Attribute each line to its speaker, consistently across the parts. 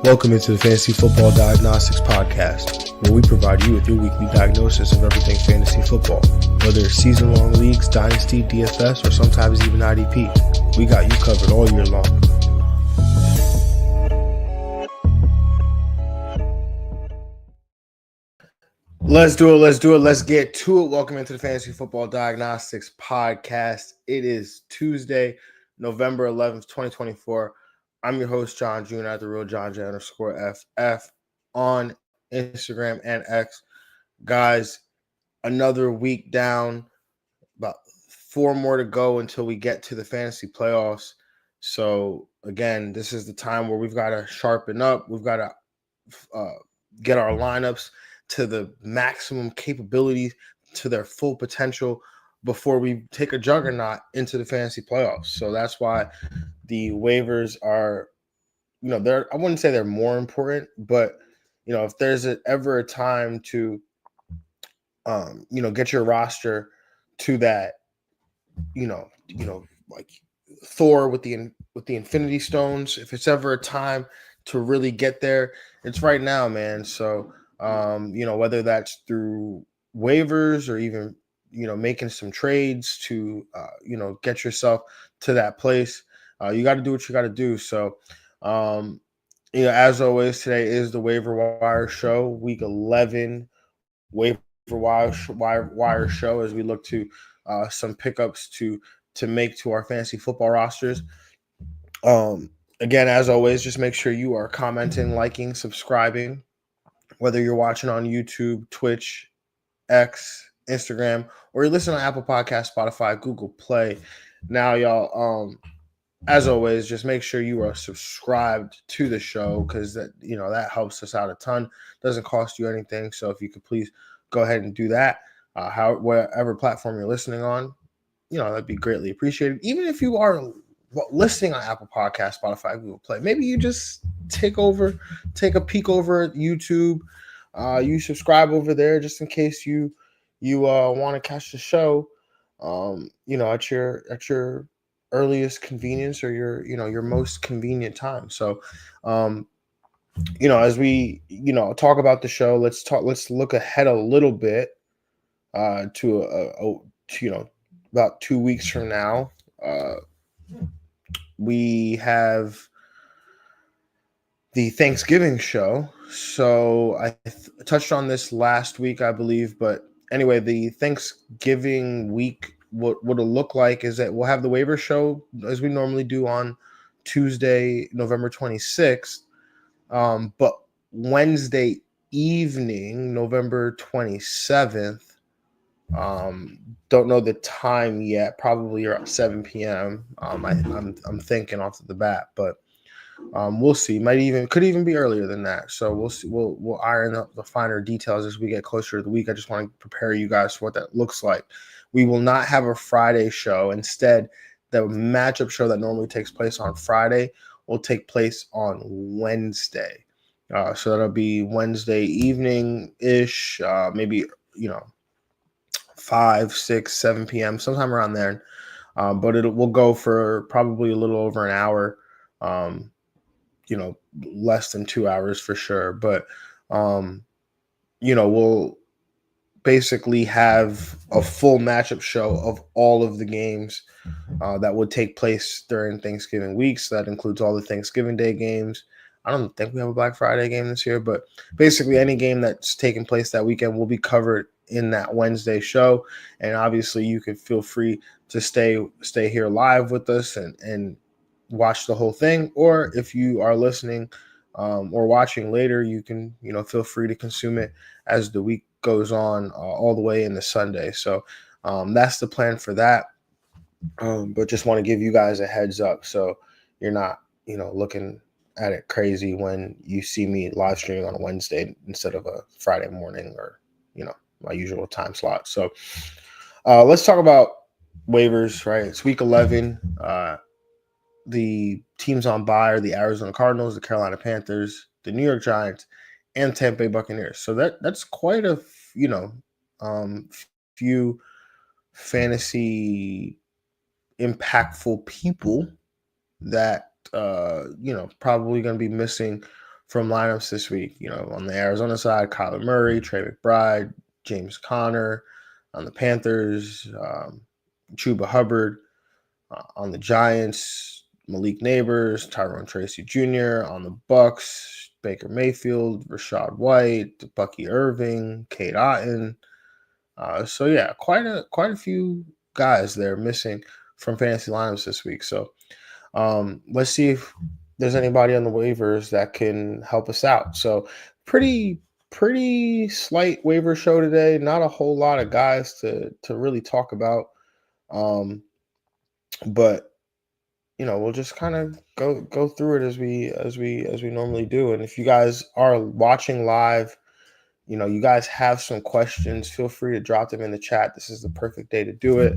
Speaker 1: Welcome into the Fantasy Football Diagnostics Podcast, where we provide you with your weekly diagnosis of everything fantasy football. Whether it's season-long leagues, dynasty, DFS, or sometimes even IDP, we got you covered all year long. Let's do it. Let's get to it. Welcome into the Fantasy Football Diagnostics Podcast. It is Tuesday, November 11th, 2024. I'm your host, Jon Jeune, at the real Jon Jeune _FF on Instagram and X. Guys, another week down, about 4 more to go until we get to the fantasy playoffs. So, again, this is the time where we've got to sharpen up. We've got to get our lineups to the maximum capability, to their full potential before we take a juggernaut into the fantasy playoffs. So that's why the waivers are, I wouldn't say they're more important, but, if there's ever a time to, get your roster to that, like Thor with the Infinity Stones, if it's ever a time to really get there, it's right now, man. So, whether that's through waivers or even, making some trades to, get yourself to that place, you got to do what you got to do. So, as always, today is the Waiver Wire Show, Week 11 Waiver Wire Show, as we look to some pickups to make to our fantasy football rosters. Again, as always, just make sure you are commenting, liking, subscribing, whether you're watching on YouTube, Twitch, X, Instagram, or you're listening on Apple Podcasts, Spotify, Google Play. Now, y'all, as always, just make sure you are subscribed to the show, because that helps us out a ton. Doesn't cost you anything. So if you could please go ahead and do that, whatever platform you're listening on, that'd be greatly appreciated. Even if you are listening on Apple Podcasts, Spotify, Google Play, maybe you just take a peek over at YouTube. You subscribe over there just in case you want to catch the show, at your earliest convenience, or your most convenient time. So, as we talk about the show, let's look ahead a little bit to about 2 weeks from now. We have the Thanksgiving show. So I touched on this last week, I believe. But anyway, the Thanksgiving week, what it'll look like is that we'll have the waiver show as we normally do on Tuesday, November 26th. But Wednesday evening, November 27th, don't know the time yet, probably around 7 p.m. I'm thinking off the bat, but we'll see. Could even be earlier than that. So we'll see. We'll iron up the finer details as we get closer to the week. I just want to prepare you guys for what that looks like. We will not have a Friday show. Instead, the matchup show that normally takes place on Friday will take place on Wednesday. So that'll be Wednesday evening-ish, maybe, 5, 6, 7 p.m., sometime around there. But we'll go for probably a little over an hour, less than 2 hours for sure. But, we'll basically have a full matchup show of all of the games that would take place during Thanksgiving week. So that includes all the Thanksgiving Day games. I don't think we have a Black Friday game this year, but basically any game that's taking place that weekend will be covered in that Wednesday show. And obviously you can feel free to stay here live with us and watch the whole thing. Or if you are listening or watching later, you can, feel free to consume it as the week goes on, all the way into Sunday. So that's the plan for that. But just want to give you guys a heads up, so you're not, looking at it crazy when you see me live streaming on a Wednesday instead of a Friday morning, or, my usual time slot. So let's talk about waivers, right? It's week 11. The teams on bye are the Arizona Cardinals, the Carolina Panthers, the New York Giants, and Tampa Bay Buccaneers. So that's quite a few fantasy impactful people that probably going to be missing from lineups this week. On the Arizona side, Kyler Murray, Trey McBride, James Conner. On the Panthers, Chuba Hubbard. On the Giants, Malik Neighbors, Tyrone Tracy Jr. On the Bucks, Baker Mayfield, Rashad White, Bucky Irving, Cade Otton. So yeah, quite a few guys there missing from fantasy lineups this week. So let's see if there's anybody on the waivers that can help us out. So pretty slight waiver show today. Not a whole lot of guys to really talk about. But we'll just kind of go through it as we normally do. And if you guys are watching live, you guys have some questions, feel free to drop them in the chat. This is the perfect day to do it.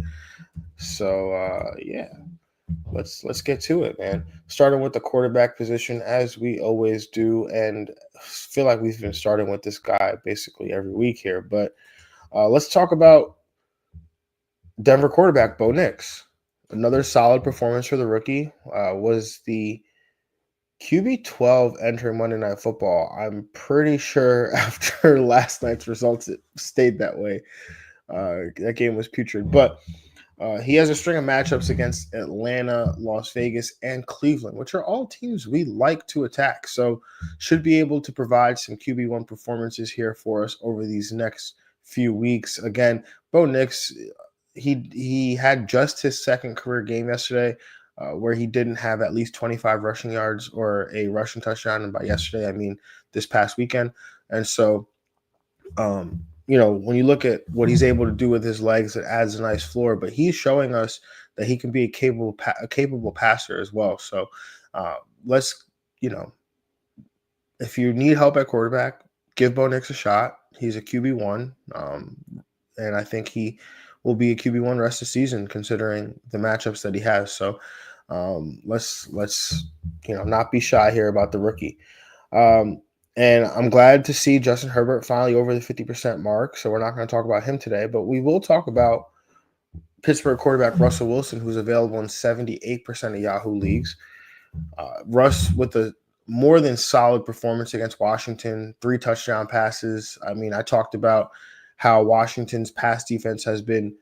Speaker 1: So yeah, let's get to it, man. Starting with the quarterback position, as we always do, and I feel like we've been starting with this guy basically every week here. But let's talk about Denver quarterback Bo Nix. Another solid performance for the rookie. Was the QB 12 entering Monday Night Football. I'm pretty sure after last night's results, it stayed that way. That game was putrid. But he has a string of matchups against Atlanta, Las Vegas, and Cleveland, which are all teams we like to attack. So should be able to provide some QB1 performances here for us over these next few weeks. Again, Bo Nix, he had just his second career game yesterday where he didn't have at least 25 rushing yards or a rushing touchdown. And by yesterday, I mean this past weekend. And so, when you look at what he's able to do with his legs, it adds a nice floor. But he's showing us that he can be a capable passer as well. So let's, if you need help at quarterback, give Bo Nix a shot. He's a QB1. And I think he will be a QB1 rest of the season, considering the matchups that he has. So let's not be shy here about the rookie. And I'm glad to see Justin Herbert finally over the 50% mark. So we're not going to talk about him today, but we will talk about Pittsburgh quarterback Russell Wilson, who's available in 78% of Yahoo leagues. Russ with a more than solid performance against Washington, 3 touchdown passes. I mean, I talked about how Washington's pass defense has been,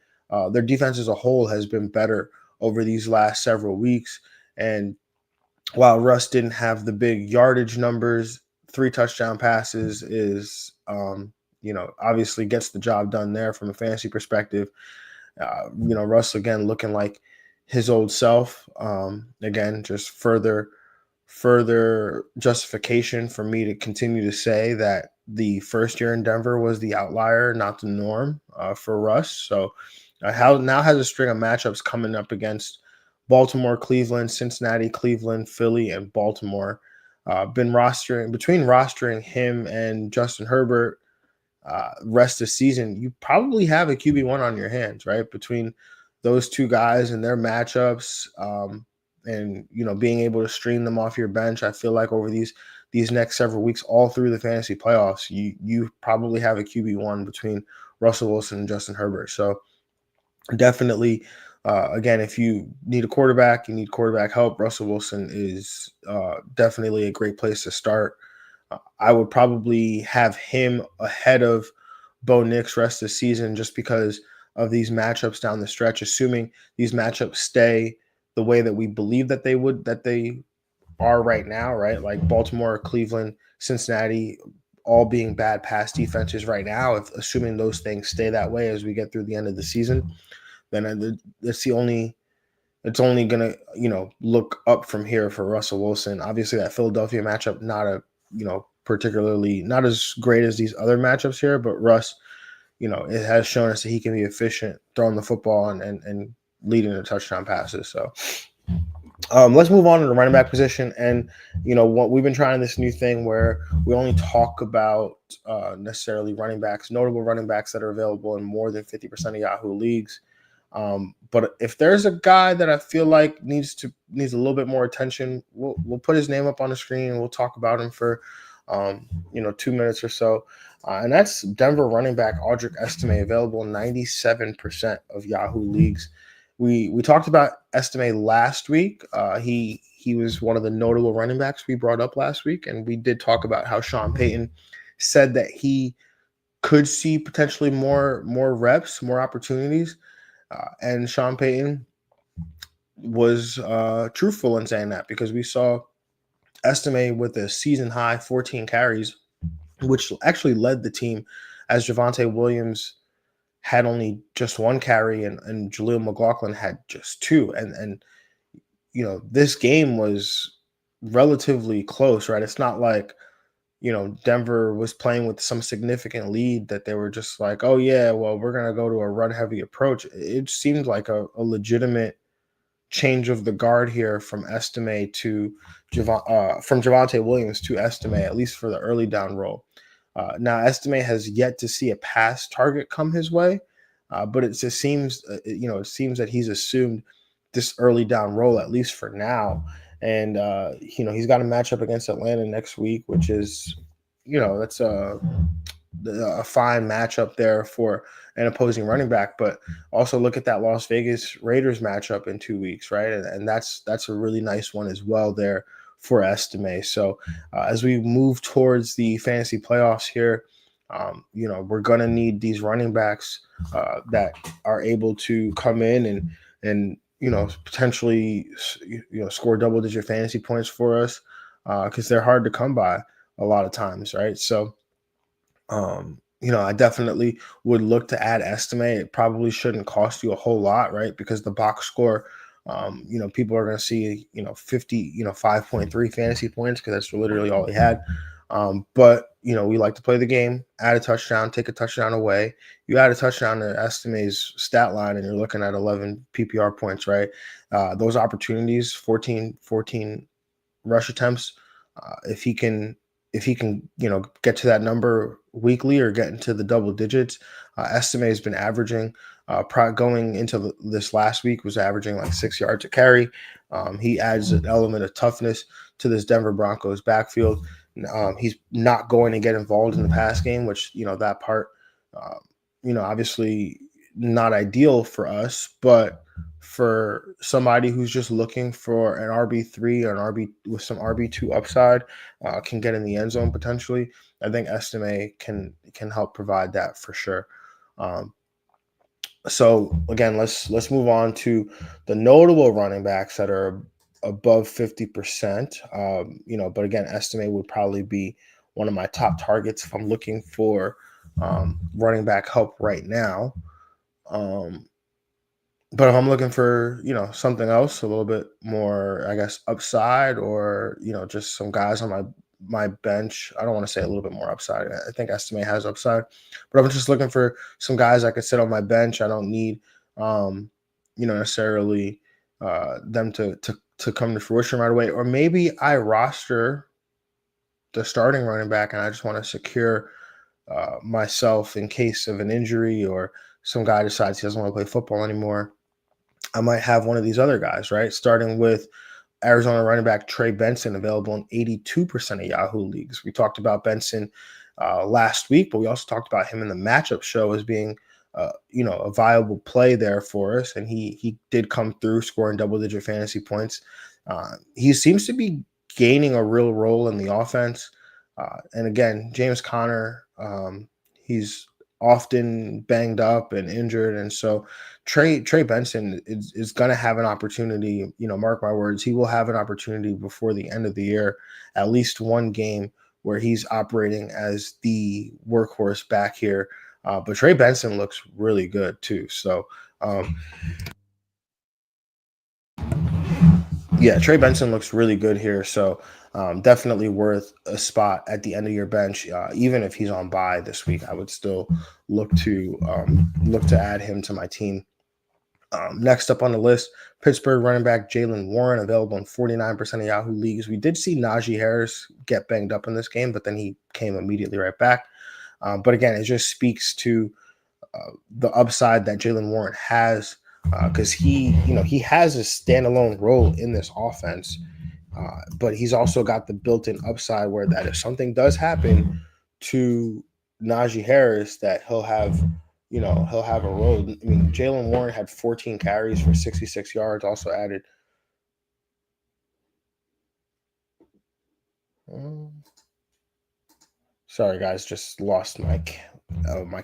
Speaker 1: their defense as a whole has been better over these last several weeks. And while Russ didn't have the big yardage numbers, 3 touchdown passes is, obviously gets the job done there from a fantasy perspective. Russ, again, looking like his old self. Again, just further justification for me to continue to say that the first year in Denver was the outlier, not the norm for Russ. So now has a string of matchups coming up against Baltimore, Cleveland, Cincinnati, Cleveland, Philly, and Baltimore. Between rostering him and Justin Herbert rest of the season, you probably have a QB1 on your hands, right? Between those two guys and their matchups, and being able to stream them off your bench, I feel like over these next several weeks, all through the fantasy playoffs, you probably have a QB1 between Russell Wilson and Justin Herbert. So definitely, again, if you need a quarterback, you need quarterback help, Russell Wilson is definitely a great place to start. I would probably have him ahead of Bo Nix rest of the season just because of these matchups down the stretch, assuming these matchups stay the way that we believe that they are right now, right? Like Baltimore, Cleveland, Cincinnati, all being bad pass defenses right now. Assuming those things stay that way as we get through the end of the season, then it's only going to, look up from here for Russell Wilson. Obviously that Philadelphia matchup, particularly not as great as these other matchups here, but Russ, it has shown us that he can be efficient throwing the football and leading the touchdown passes. So let's move on to the running back position. And, what we've been trying this new thing where we only talk about necessarily notable running backs that are available in more than 50% of Yahoo leagues. But if there's a guy that I feel like needs a little bit more attention, we'll put his name up on the screen and we'll talk about him for 2 minutes or so. And that's Denver running back Audric Estime, available in 97% of Yahoo leagues. We talked about Estime last week. He he was one of the notable running backs we brought up last week, and we did talk about how Sean Payton said that he could see potentially more reps, more opportunities, and Sean Payton was truthful in saying that, because we saw Estime with a season high 14 carries, which actually led the team, as Javonte Williams had only just one carry and Jaleel McLaughlin had just two. And this game was relatively close, right? It's not like, Denver was playing with some significant lead that they were just like, oh yeah, well, we're going to go to a run heavy approach. It seemed like a legitimate change of the guard here from Estime to from Javonte Williams to Estime, at least for the early down role. Now, Estime has yet to see a pass target come his way, but it just seems, it seems that he's assumed this early down role, at least for now. And, he's got a matchup against Atlanta next week, which is, that's a fine matchup there for an opposing running back. But also look at that Las Vegas Raiders matchup in 2 weeks, right? And that's a really nice one as well there for Estime. So as we move towards the fantasy playoffs here, we're going to need these running backs that are able to come in and potentially score double-digit fantasy points for us, because they're hard to come by a lot of times, right? So I definitely would look to add Estime. It probably shouldn't cost you a whole lot, right? Because the box score, people are going to see, 5.3 fantasy points, because that's literally all he had. But we like to play the game, add a touchdown, take a touchdown away. You add a touchdown to Estime's stat line, and you're looking at 11 PPR points, right? Those opportunities, 14 rush attempts. If he can, get to that number weekly or get into the double digits, Estime has been averaging, going into this last week, was averaging like 6 yards a carry. He adds an element of toughness to this Denver Broncos backfield. He's not going to get involved in the pass game, which, that part, obviously not ideal for us, but for somebody who's just looking for an RB3 or an RB with some RB2 upside, can get in the end zone potentially, I think Estime can help provide that for sure. So again, let's move on to the notable running backs that are above 50%. But again, Estime would probably be one of my top targets if I'm looking for running back help right now. But if I'm looking for, something else, a little bit more, I guess, upside, or, just some guys on my bench, I don't want to say a little bit more upside. I think Estime has upside, but I'm just looking for some guys I could sit on my bench. I don't need, necessarily them to come to fruition right away. Or maybe I roster the starting running back and I just want to secure myself in case of an injury, or some guy decides he doesn't want to play football anymore. I might have one of these other guys, right? Starting with Arizona running back Trey Benson, available in 82% of Yahoo leagues. We talked about Benson last week, but we also talked about him in the matchup show as being, a viable play there for us. And he did come through, scoring double-digit fantasy points. He seems to be gaining a real role in the offense. And again, James Conner, he's often banged up and injured, and so Trey Benson is going to have an opportunity. Mark my words, he will have an opportunity before the end of the year, at least one game where he's operating as the workhorse back here. But Trey Benson looks really good too. So, Trey Benson looks really good here. So definitely worth a spot at the end of your bench. Even if he's on bye this week, I would still look to add him to my team. Next up on the list, Pittsburgh running back Jaylen Warren, available in 49% of Yahoo leagues. We did see Najee Harris get banged up in this game, but then he came immediately right back. But again, it just speaks to the upside that Jaylen Warren has, because he has a standalone role in this offense, but he's also got the built-in upside where that if something does happen to Najee Harris, that he'll have a role. I mean, Jaylen Warren had 14 carries for 66 yards, also added Sorry, guys, just lost my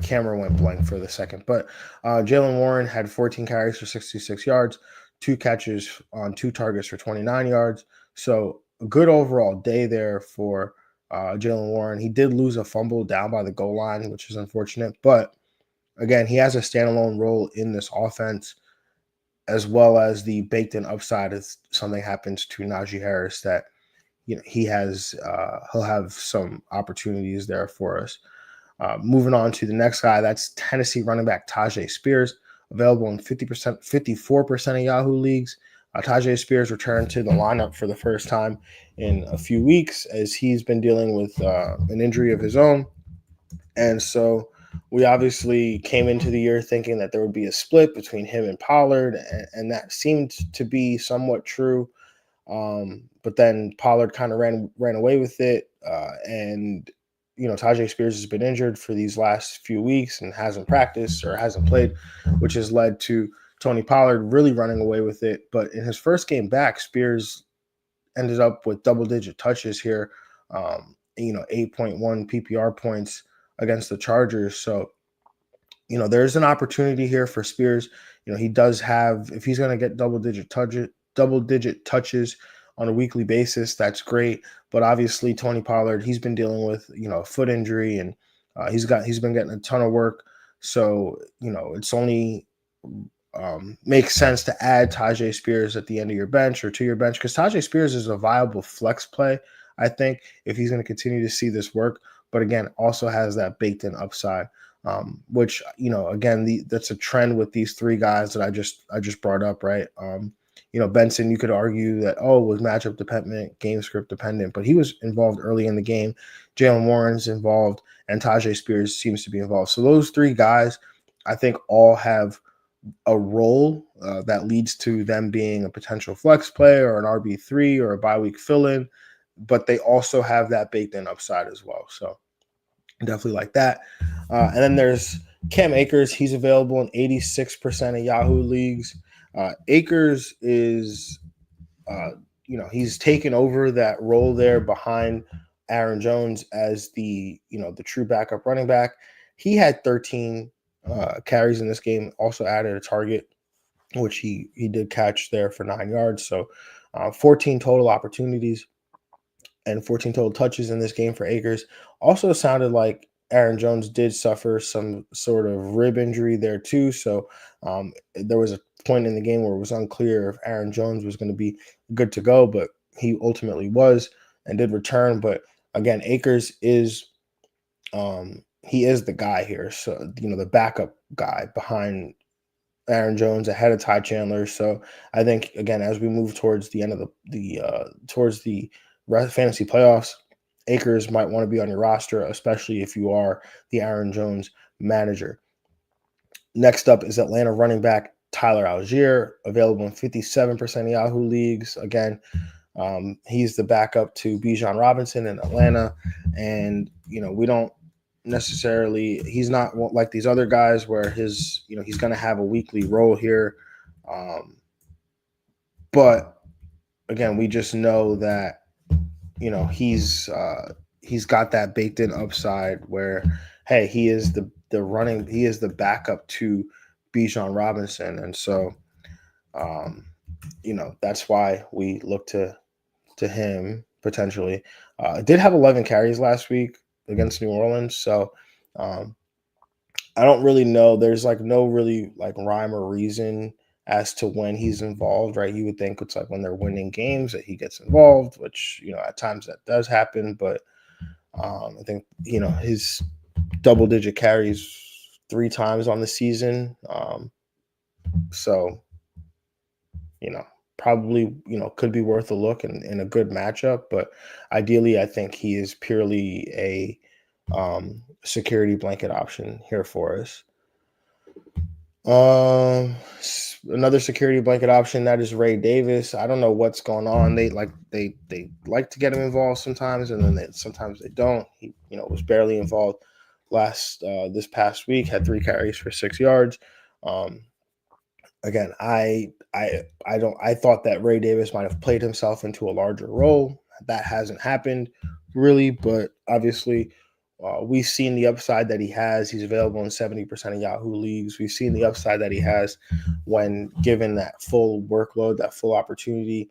Speaker 1: camera went blank for the second. But Jaylen Warren had 14 carries for 66 yards, 2 catches on 2 targets for 29 yards. So a good overall day there for Jaylen Warren. He did lose a fumble down by the goal line, which is unfortunate. But again, he has a standalone role in this offense, as well as the baked-in upside if something happens to Najee Harris that he'll have some opportunities there for us. Moving on to the next guy, that's Tennessee running back Tajay Spears, available in 50%, 54% of Yahoo leagues. Tajay Spears returned to the lineup for the first time in a few weeks as he's been dealing with an injury of his own. And so we obviously came into the year thinking that there would be a split between him and Pollard, and that seemed to be somewhat true. But then Pollard kind of ran away with it. And Tajay Spears has been injured for these last few weeks and hasn't practiced or hasn't played, which has led to Tony Pollard really running away with it. But in his first game back, Spears ended up with double-digit touches here, 8.1 PPR points against the Chargers. So, there's an opportunity here for Spears. He does have, if he's going to get double-digit touches on a weekly basis, that's great. But obviously, Tony Pollard, he's been dealing with, a foot injury, and he's been getting a ton of work. So, it's only makes sense to add Tajay Spears at the end of your bench or to your bench, because Tajay Spears is a viable flex play, I think, if he's going to continue to see this work. But again, also has that baked-in upside, which again, that's a trend with these three guys that I just brought up, right? Benson, you could argue that was matchup dependent, game script dependent, but he was involved early in the game. Jaylen Warren's involved, and Tajay Spears seems to be involved. So those three guys, I think, all have a role that leads to them being a potential flex play or an RB3 or a bye week fill-in, but they also have that baked-in upside as well. So definitely like that. And then there's Cam Akers. He's available in 86% of Yahoo leagues. Akers is, he's taken over that role there behind Aaron Jones as the true backup running back. He had 13 carries in this game, also added a target, which he did catch there for 9 yards. So 14 total opportunities and 14 total touches in this game for Akers. Also sounded like Aaron Jones did suffer some sort of rib injury there too. So there was a point in the game where it was unclear if Aaron Jones was going to be good to go, but he ultimately was and did return. But again, Akers is he is the guy here. So, the backup guy behind Aaron Jones ahead of Ty Chandler. So I think, again, as we move towards the end of towards the fantasy playoffs, Akers might want to be on your roster, especially if you are the Aaron Jones manager. Next up is Atlanta running back Tyler Algier, available in 57% of Yahoo leagues. Again, he's the backup to Bijan Robinson in Atlanta, and we don't necessarily, he's not like these other guys where he's going to have a weekly role here, but again, we just know that he's got that baked in upside where, hey, he is the backup to Bijan Robinson, and so that's why we look to him potentially. Did have 11 carries last week against New Orleans, so I don't really know. There's no really rhyme or reason as to when he's involved, right? You would think it's when they're winning games that he gets involved, which at times that does happen, but I think his double-digit carries 3 times on the season, so probably could be worth a look in a good matchup, but ideally I think he is purely a security blanket option here for us. Another security blanket option, that is Ray Davis. I don't know what's going on. They like to get him involved sometimes, and then sometimes they don't. He was barely involved this past week. Had 3 carries for 6 yards. Again, I thought that Ray Davis might have played himself into a larger role that hasn't happened really, but obviously we've seen the upside that he has. He's available in 70% of Yahoo leagues. We've seen the upside that he has when given that full workload, that full opportunity.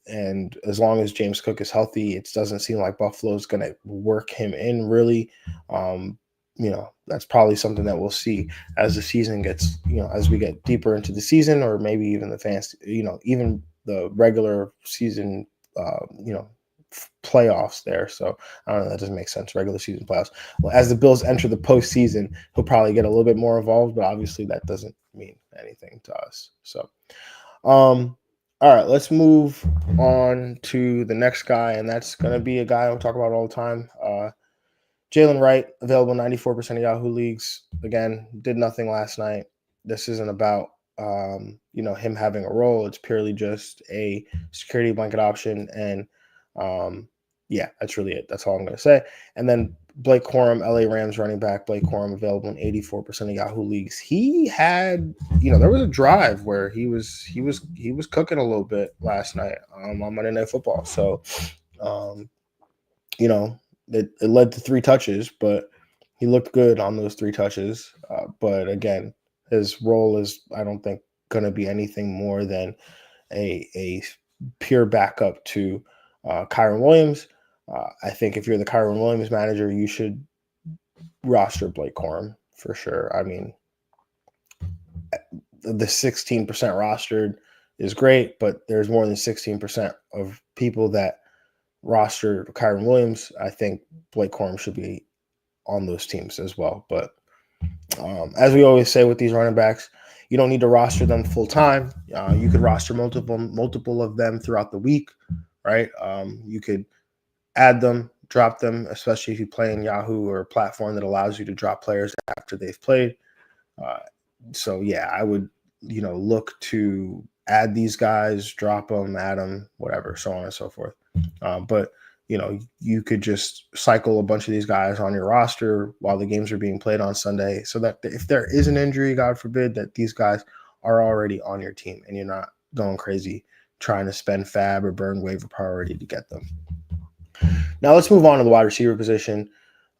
Speaker 1: And as long as James Cook is healthy, it doesn't seem like Buffalo is going to work him in really. That's probably something that we'll see as the season gets, as we get deeper into the season, or maybe even the fans, even the regular season, playoffs there. So I don't know, that doesn't make sense. Regular season playoffs. Well, as the Bills enter the postseason, he'll probably get a little bit more involved, but obviously that doesn't mean anything to us. So, all right, let's move on to the next guy, and that's going to be a guy I'll talk about all the time. Jalen Wright, available 94% of Yahoo leagues. Again, did nothing last night. This isn't about him having a role. It's purely just a security blanket option, and that's really it. That's all I'm going to say. And then Blake Corum, LA Rams running back. Blake Corum, available in 84% of Yahoo leagues. He had, there was a drive where he was cooking a little bit last night on Monday Night Football. So, it led to 3 touches, but he looked good on those 3 touches. But again, his role is, I don't think, going to be anything more than a pure backup to Kyron Williams. I think if you're the Kyron Williams manager, you should roster Blake Corum for sure. I mean, the 16% rostered is great, but there's more than 16% of people that roster Kyron Williams. I think Blake Corum should be on those teams as well. But as we always say with these running backs, you don't need to roster them full time. You could roster multiple of them throughout the week, right? You could add them, drop them, especially if you play in Yahoo or a platform that allows you to drop players after they've played. I would, look to add these guys, drop them, add them, whatever, so on and so forth. But you could just cycle a bunch of these guys on your roster while the games are being played on Sunday, so that if there is an injury, God forbid, that these guys are already on your team and you're not going crazy trying to spend fab or burn waiver priority to get them. Now let's move on to the wide receiver position.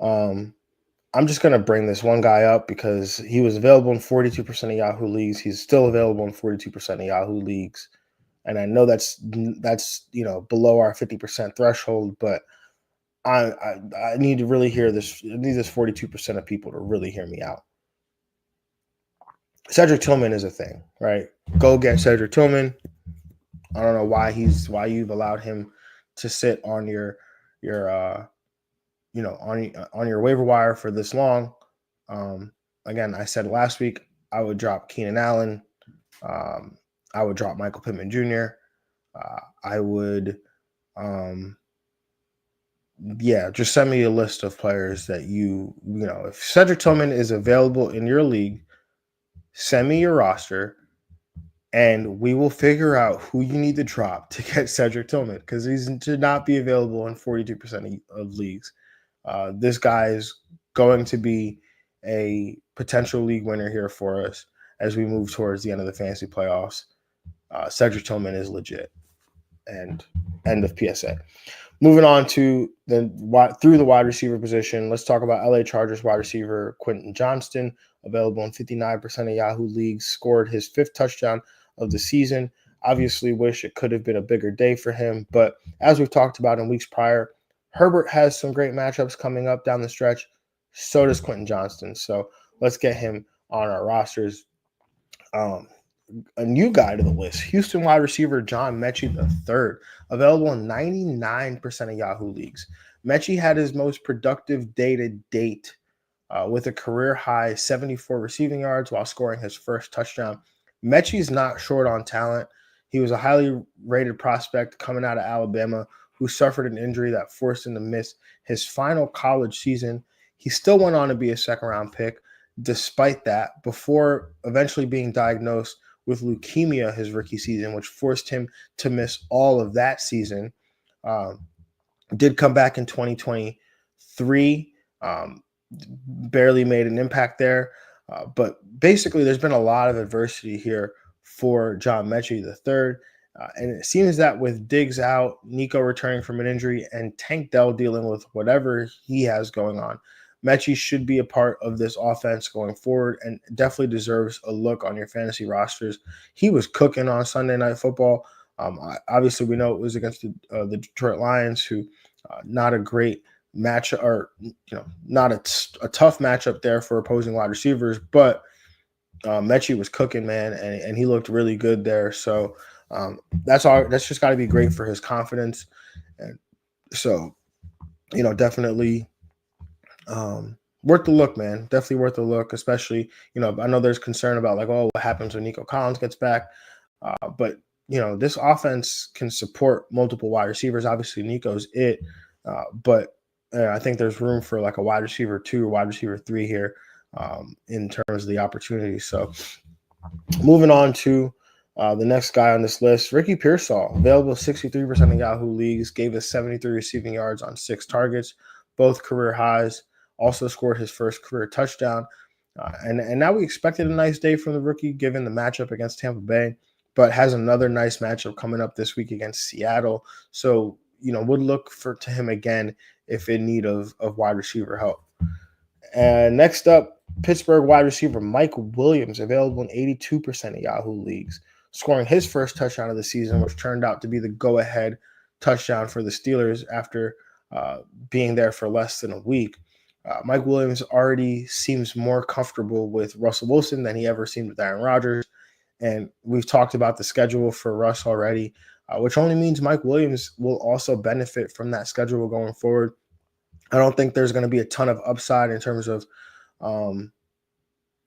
Speaker 1: I'm just going to bring this one guy up because he was available in 42% of Yahoo leagues. He's still available in 42% of Yahoo leagues. And I know that's below our 50% threshold, but I need to really hear this. I need this 42% of people to really hear me out. Cedric Tillman is a thing, right? Go get Cedric Tillman. I don't know why you've allowed him to sit on your on your waiver wire for this long. Again, I said last week I would drop Keenan Allen. I would drop Michael Pittman Jr. I would, just send me a list of players that if Cedric Tillman is available in your league, send me your roster and we will figure out who you need to drop to get Cedric Tillman, because he should not be available in 42% of leagues. This guy is going to be a potential league winner here for us as we move towards the end of the fantasy playoffs. Cedric Tillman is legit. And end of PSA. Moving on to through the wide receiver position, let's talk about LA Chargers wide receiver Quentin Johnston, available in 59% of Yahoo leagues, scored his 5th touchdown of the season. Obviously wish it could have been a bigger day for him, but as we've talked about in weeks prior, Herbert has some great matchups coming up down the stretch. So does Quentin Johnston. So let's get him on our rosters. A new guy to the list, Houston wide receiver John Mechie III, available in 99% of Yahoo leagues. Mechie had his most productive day to date with a career high 74 receiving yards while scoring his first touchdown. Mechie's not short on talent. He was a highly rated prospect coming out of Alabama who suffered an injury that forced him to miss his final college season. He still went on to be a second-round pick despite that, before eventually being diagnosed with leukemia his rookie season, which forced him to miss all of that season. Did come back in 2023, barely made an impact there. But basically, there's been a lot of adversity here for John Mechie III. And it seems that with Diggs out, Nico returning from an injury, and Tank Dell dealing with whatever he has going on, Mechie should be a part of this offense going forward and definitely deserves a look on your fantasy rosters. He was cooking on Sunday Night Football. Obviously, we know it was against the Detroit Lions, who not a great match, or not a tough matchup there for opposing wide receivers, but Mechie was cooking, man, and he looked really good there. So that's just got to be great for his confidence, and so definitely worth the look, man. Definitely worth the look, especially I know there's concern about like, oh, what happens when Nico Collins gets back, but this offense can support multiple wide receivers. Obviously, Nico's it, but I think there's room for like a wide receiver 2, wide receiver 3 here in terms of the opportunity. So moving on to the next guy on this list, Ricky Pearsall, available 63% of Yahoo leagues, gave us 73 receiving yards on 6 targets, both career highs. Also scored his first career touchdown. And now we expected a nice day from the rookie given the matchup against Tampa Bay, but has another nice matchup coming up this week against Seattle. So, would look to him again if in need of wide receiver help. And next up, Pittsburgh wide receiver Mike Williams, available in 82% of Yahoo leagues, scoring his first touchdown of the season, which turned out to be the go-ahead touchdown for the Steelers after being there for less than a week. Mike Williams already seems more comfortable with Russell Wilson than he ever seemed with Aaron Rodgers. And we've talked about the schedule for Russ already, which only means Mike Williams will also benefit from that schedule going forward. I don't think there's going to be a ton of upside in terms of,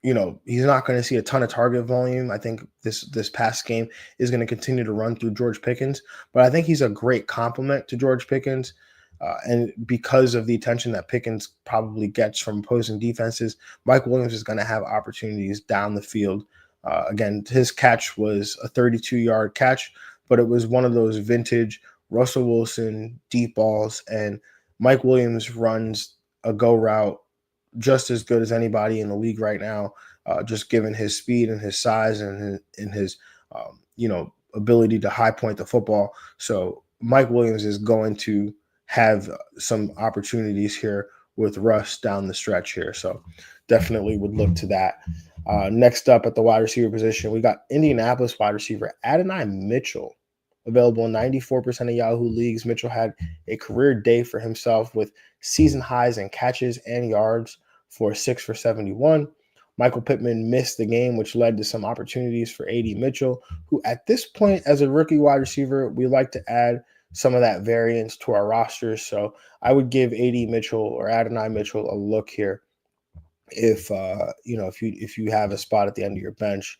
Speaker 1: he's not going to see a ton of target volume. I think this past game is going to continue to run through George Pickens, but I think he's a great complement to George Pickens. And because of the attention that Pickens probably gets from opposing defenses, Mike Williams is going to have opportunities down the field. Again, his catch was a 32-yard catch, but it was one of those vintage Russell Wilson deep balls, and Mike Williams runs a go route just as good as anybody in the league right now, just given his speed and his size and his ability to high point the football. So Mike Williams is going to have some opportunities here with Russ down the stretch here. So definitely would look to that. Next up at the wide receiver position, we got Indianapolis wide receiver Adonai Mitchell, available in 94% of Yahoo leagues. Mitchell had a career day for himself with season highs in catches and yards for 6 for 71. Michael Pittman missed the game, which led to some opportunities for AD Mitchell, who at this point as a rookie wide receiver, we like to add some of that variance to our rosters. So I would give AD Mitchell or Adonai Mitchell a look here if you have a spot at the end of your bench.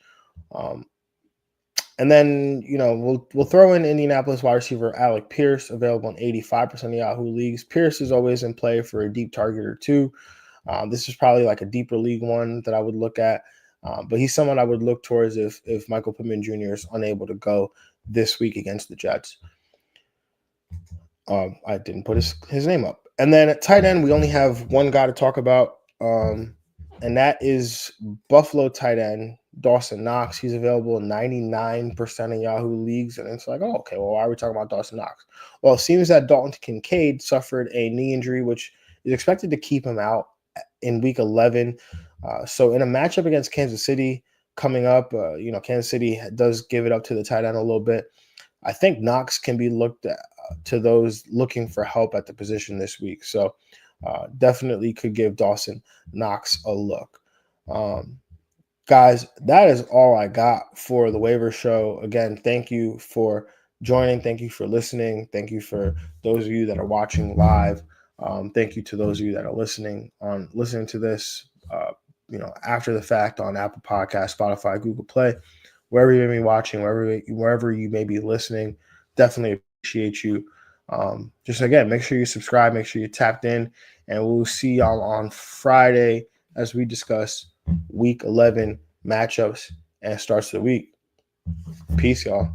Speaker 1: And then, we'll throw in Indianapolis wide receiver Alec Pierce, available in 85% of Yahoo leagues. Pierce is always in play for a deep target or two. This is probably like a deeper league one that I would look at. But he's someone I would look towards if Michael Pittman Jr. is unable to go this week against the Jets. I didn't put his name up. And then at tight end, we only have one guy to talk about, and that is Buffalo tight end Dawson Knox. He's available in 99% of Yahoo leagues. And it's like, oh, okay, well, why are we talking about Dawson Knox? Well, it seems that Dalton Kincaid suffered a knee injury, which is expected to keep him out in week 11. So in a matchup against Kansas City coming up, Kansas City does give it up to the tight end a little bit. I think Knox can be looked at to those looking for help at the position this week. So definitely could give Dawson Knox a look. Guys, that is all I got for the waiver show. Again, thank you for joining. Thank you for listening. Thank you for those of you that are watching live. Thank you to those of you that are listening to this, after the fact on Apple Podcasts, Spotify, Google Play, wherever you may be watching, wherever you may be listening. Definitely appreciate you. Just again, make sure you subscribe, make sure you tapped in, and we'll see y'all on Friday as we discuss Week 11 matchups and starts of the week. Peace, y'all.